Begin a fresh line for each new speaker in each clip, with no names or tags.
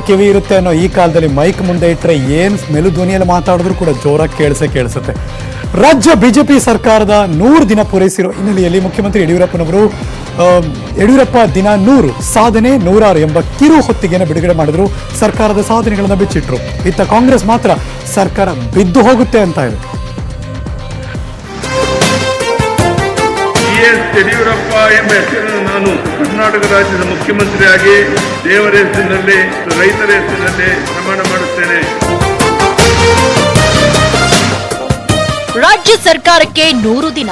ಕಿವಿ ಇರುತ್ತೆ ಅನ್ನೋ ಈ ಕಾಲದಲ್ಲಿ ಮೈಕ್ ಮುಂದೆ ಇಟ್ಟರೆ ಏನು ಮೆಲು ಧ್ವನಿಯಲ್ಲಿ ಮಾತಾಡಿದ್ರು ಕೂಡ ಜೋರಾಗಿ ಕೇಳಿಸುತ್ತೆ. ರಾಜ್ಯ ಬಿಜೆಪಿ ಸರ್ಕಾರದ 100 ದಿನ ಪೂರೈಸಿರೋ ಹಿನ್ನೆಲೆಯಲ್ಲಿ ಮುಖ್ಯಮಂತ್ರಿ ಯಡಿಯೂರಪ್ಪನವರು ಯಡಿಯೂರಪ್ಪ ದಿನ 100 ಸಾಧನೆ 100 ಎಂಬ ಕಿರು ಹೊತ್ತಿಗೆಯನ್ನು ಬಿಡುಗಡೆ ಮಾಡಿದ್ರು. ಸರ್ಕಾರದ ಸಾಧನೆಗಳನ್ನು ಬಿಚ್ಚಿಟ್ರು. ಇತ್ತ ಕಾಂಗ್ರೆಸ್ ಮಾತ್ರ ಸರ್ಕಾರ ಬಿದ್ದು ಹೋಗುತ್ತೆ ಅಂತ ಇದೆ.
ಯಡಿಯೂರಪ್ಪ ಎಂಬ ಹೆಸರನ್ನು ನಾನು ಕರ್ನಾಟಕ ರಾಜ್ಯದ ಮುಖ್ಯಮಂತ್ರಿಯಾಗಿ ದೇವರ ಹೆಸರಿನಲ್ಲಿ ರೈತರ ಹೆಸರಿನಲ್ಲಿ ಪ್ರಮಾಣ ಮಾಡುತ್ತೇನೆ.
ರಾಜ್ಯ ಸರ್ಕಾರಕ್ಕೆ 100 ದಿನ.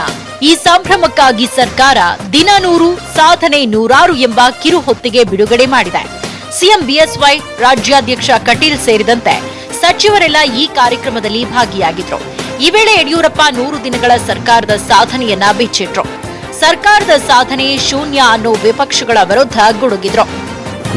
ಈ ಸಂಭ್ರಮಕ್ಕಾಗಿ ಸರ್ಕಾರ ದಿನ 100 ಸಾಧನೆ 100 ಎಂಬ ಕಿರು ಹೊತ್ತಿಗೆ ಬಿಡುಗಡೆ ಮಾಡಿದೆ. ಸಿಎಂ ಬಿಎಸ್ವೈ, ರಾಜ್ಯಾಧ್ಯಕ್ಷ ಕಟೀಲ್ ಸೇರಿದಂತೆ ಸಚಿವರೆಲ್ಲ ಈ ಕಾರ್ಯಕ್ರಮದಲ್ಲಿ ಭಾಗಿಯಾಗಿದ್ರು. ಈ ವೇಳೆ ಯಡಿಯೂರಪ್ಪ 100 ದಿನಗಳ ಸರ್ಕಾರದ ಸಾಧನೆಯನ್ನ ಬಿಚ್ಚಿಟ್ರು. ಸರ್ಕಾರದ ಸಾಧನೆ ಶೂನ್ಯ ಅನ್ನೋ ವಿಪಕ್ಷಗಳ ವಿರುದ್ಧ ಗುಡುಗಿದ್ರು.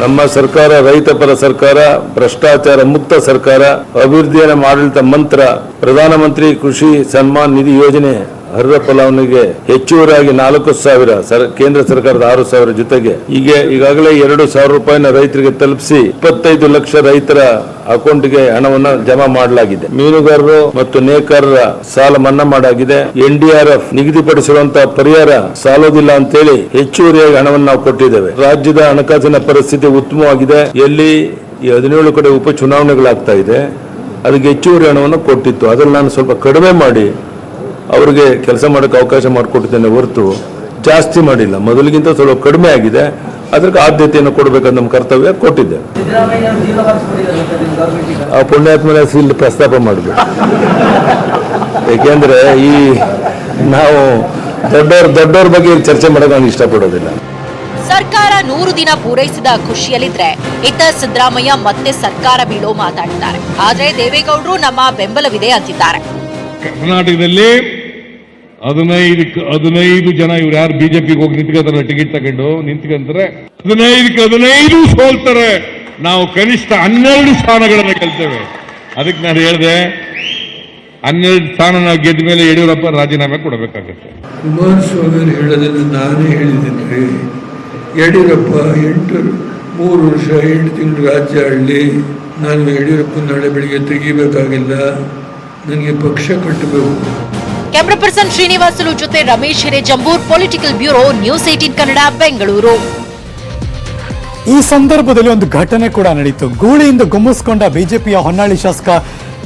ನಮ್ಮ ಸರ್ಕಾರ ರೈತ ಪರ ಸರ್ಕಾರ, ಭ್ರಷ್ಟಾಚಾರ ಮುಕ್ತ ಸರ್ಕಾರ, ಅಭಿವೃದ್ಧಿಯ ಆಡಳಿತ ಮಂತ್ರ, ಪ್ರಧಾನಮಂತ್ರಿ ಕೃಷಿ ಸನ್ಮಾನ್ ನಿಧಿ ಯೋಜನೆ, ಅರ್ಹ ಫಲಾನುಭವಿಗೆ ಹೆಚ್ಚುವರಿಯಾಗಿ 4,000 ಕೇಂದ್ರ ಸರ್ಕಾರದ 6,000 ಜೊತೆಗೆ ಈಗಾಗಲೇ 2,000 ರೂಪಾಯಿನ ರೈತರಿಗೆ ತಲುಪಿಸಿ 25 ಲಕ್ಷ ರೈತರ ಅಕೌಂಟ್ಗೆ ಹಣವನ್ನು ಜಮಾ ಮಾಡಲಾಗಿದೆ. ಮೀನುಗಾರರು ಮತ್ತು ನೇಕಾರರ ಸಾಲ ಮನ್ನಾ ಮಾಡಲಾಗಿದೆ. NDRF ನಿಗದಿಪಡಿಸಿರುವಂತಹ ಪರಿಹಾರ ಸಾಲೋದಿಲ್ಲ ಅಂತೇಳಿ ಹೆಚ್ಚುವರಿಯಾಗಿ ಹಣವನ್ನು ನಾವು ಕೊಟ್ಟಿದ್ದೇವೆ. ರಾಜ್ಯದ ಹಣಕಾಸಿನ ಪರಿಸ್ಥಿತಿ ಉತ್ತಮವಾಗಿದೆ. ಎಲ್ಲಿ 17 ಕಡೆ ಉಪಚುನಾವಣೆಗಳಾಗ್ತಾ ಇದೆ, ಅದಕ್ಕೆ ಹೆಚ್ಚುವರಿ ಹಣವನ್ನು ಕೊಟ್ಟಿತ್ತು. ಅದನ್ನು ನಾನು ಸ್ವಲ್ಪ ಕಡಿಮೆ ಮಾಡಿ ಅವರಿಗೆ ಕೆಲಸ ಮಾಡೋಕ್ಕೆ ಅವಕಾಶ ಮಾಡಿಕೊಟ್ಟಿದ್ದೇನೆ ಹೊರತು ಜಾಸ್ತಿ ಮಾಡಿಲ್ಲ. ಮೊದಲಿಗಿಂತ ಸ್ವಲ್ಪ ಕಡಿಮೆ ಆಗಿದೆ. ಅದಕ್ಕೆ ಆದ್ಯತೆಯನ್ನು ಕೊಡಬೇಕಂತ ನಮ್ಮ ಕರ್ತವ್ಯ ಕೊಟ್ಟಿದ್ದೆ. ಆ ಪುಣ್ಯಾತ್ಮನ ಇಲ್ಲಿ ಪ್ರಸ್ತಾಪ ಮಾಡಬೇಕು. ಏಕೆಂದ್ರೆ ನಾವು ದೊಡ್ಡವ್ರ ಬಗ್ಗೆ ಚರ್ಚೆ ಮಾಡೋಕೆ ನಾನು ಇಷ್ಟಪಡೋದಿಲ್ಲ.
ಸರ್ಕಾರ 100 ದಿನ ಪೂರೈಸಿದ ಖುಷಿಯಲ್ಲಿದ್ರೆ ಇತ್ತ ಸಿದ್ದರಾಮಯ್ಯ ಮತ್ತೆ ಸರ್ಕಾರ ಬೀಳೋ ಮಾತಾಡಿದ್ದಾರೆ. ಆದ್ರೆ ದೇವೇಗೌಡರು ನಮ್ಮ ಬೆಂಬಲವಿದೆ ಅಂತಿದ್ದಾರೆ.
ಕರ್ನಾಟಕದಲ್ಲಿ 15 ಜನ ಇವ್ರು ಯಾರು ಬಿಜೆಪಿಗೆ ಹೋಗಿ ನಿಂತ್ಕೊತಾರೆ, ಟಿಕೆಟ್ ತಗೊಂಡು ನಿಂತ್ಕೊಂತಾರೆ, 15 ಸೋಲ್ತಾರೆ. ನಾವು ಕನಿಷ್ಠ 12 ಸ್ಥಾನಗಳನ್ನು ಗೆಲ್ತೇವೆ. ಅದಕ್ಕೆ ನಾನು ಹೇಳಿದೆ, 12 ಸ್ಥಾನ ನಾವು ಗೆದ್ದ ಮೇಲೆ ಯಡಿಯೂರಪ್ಪ ರಾಜೀನಾಮೆ ಕೊಡಬೇಕಾಗುತ್ತೆ.
ಕುಮಾರಸ್ವಾಮಿ ಹೇಳೋದನ್ನು ನಾನೇ ಹೇಳಿದ್ದೇನೆ. ಯಡಿಯೂರಪ್ಪ 3 ವರ್ಷ 8 ತಿಂಗಳು ರಾಜ್ಯ ಆಡಲಿ. ನಾನು ಯಡಿಯೂರಪ್ಪ ನಾಳೆ ಬೆಳಿಗ್ಗೆ ತೆಗಿಬೇಕಾಗಿಲ್ಲ. ನನಗೆ ಪಕ್ಷ ಕಟ್ಟಬೇಕು.
ಕ್ಯಾಮರಾ ಪರ್ಸನ್ ಶ್ರೀನಿವಾಸುಲು ಜೊತೆ Ramesh Hirejambur, political bureau, news 18 Kannada, Bengaluru.
ಈ ಸಂದರ್ಭದಲ್ಲಿ ಒಂದು ಘಟನೆ ಕೂಡ ನಡೆಯಿತು. ಗೂಳಿಯಿಂದ ಗುಮ್ಮಿಸಿಕೊಂಡ ಬಿಜೆಪಿಯ ಹೊನ್ನಾಳಿ ಶಾಸಕ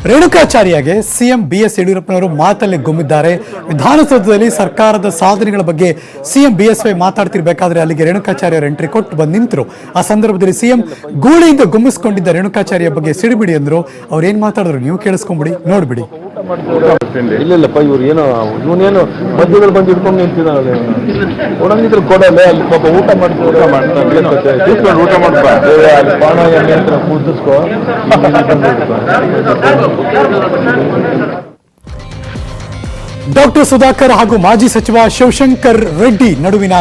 ರೇಣುಕಾಚಾರ್ಯಗೆ ಸಿಎಂ ಬಿಎಸ್ ಯಡಿಯೂರಪ್ಪನವರು ಮಾತಲ್ಲಿ ಗುಮ್ಮಿದ್ದಾರೆ. ವಿಧಾನಸೌಧದಲ್ಲಿ ಸರ್ಕಾರದ ಸಾಧನೆಗಳ ಬಗ್ಗೆ ಸಿಎಂ ಬಿಎಸ್ವೈ ಮಾತಾಡ್ತಿರ್ಬೇಕಾದ್ರೆ ಅಲ್ಲಿಗೆ ರೇಣುಕಾಚಾರ್ಯರ ಎಂಟ್ರಿ ಕೊಟ್ಟು ಬಂದು ನಿಂತರು. ಆ ಸಂದರ್ಭದಲ್ಲಿ ಸಿಎಂ ಗೂಳಿಯಿಂದ ಗುಮ್ಮಿಸಿಕೊಂಡಿದ್ದ ರೇಣುಕಾಚಾರ್ಯ ಬಗ್ಗೆ ಸಿಡಿಬಿಡಿ ಅಂದ್ರು. ಅವ್ರು ಏನ್ ಮಾತಾಡಿದ್ರು ನೀವು ಕೇಳಿಸ್ಕೊಂಬಿಡಿ, ನೋಡ್ಬಿಡಿ.
ಇಲ್ಲಪ್ಪ, ಇವನೇನು ಮಧ್ಯದಲ್ಲಿ ಬಂದು ಇಟ್ಕೊಂಡು ನಿಂತಿದ್ದಾನೆ. ಒಣಗಿದ್ರು ಕೊಡಲ್ಲ, ಅಲ್ಲಿ ಪಾಪ ಊಟ ಮಾಡ್ತಾರೆ. ಊಟ ಮಾಡ್ಬಾರ್ದು, ಅಲ್ಲಿ ಪಾಣ ಎಣ್ಣೆ ಅಂತ ಕೂದಿಸ್ಕೊ.
ಡಾಕ್ಟರ್ ಸುಧಾಕರ್ ಹಾಗೂ ಮಾಜಿ ಸಚಿವ ಶಿವಶಂಕರ್ ರೆಡ್ಡಿ ನಡುವಿನ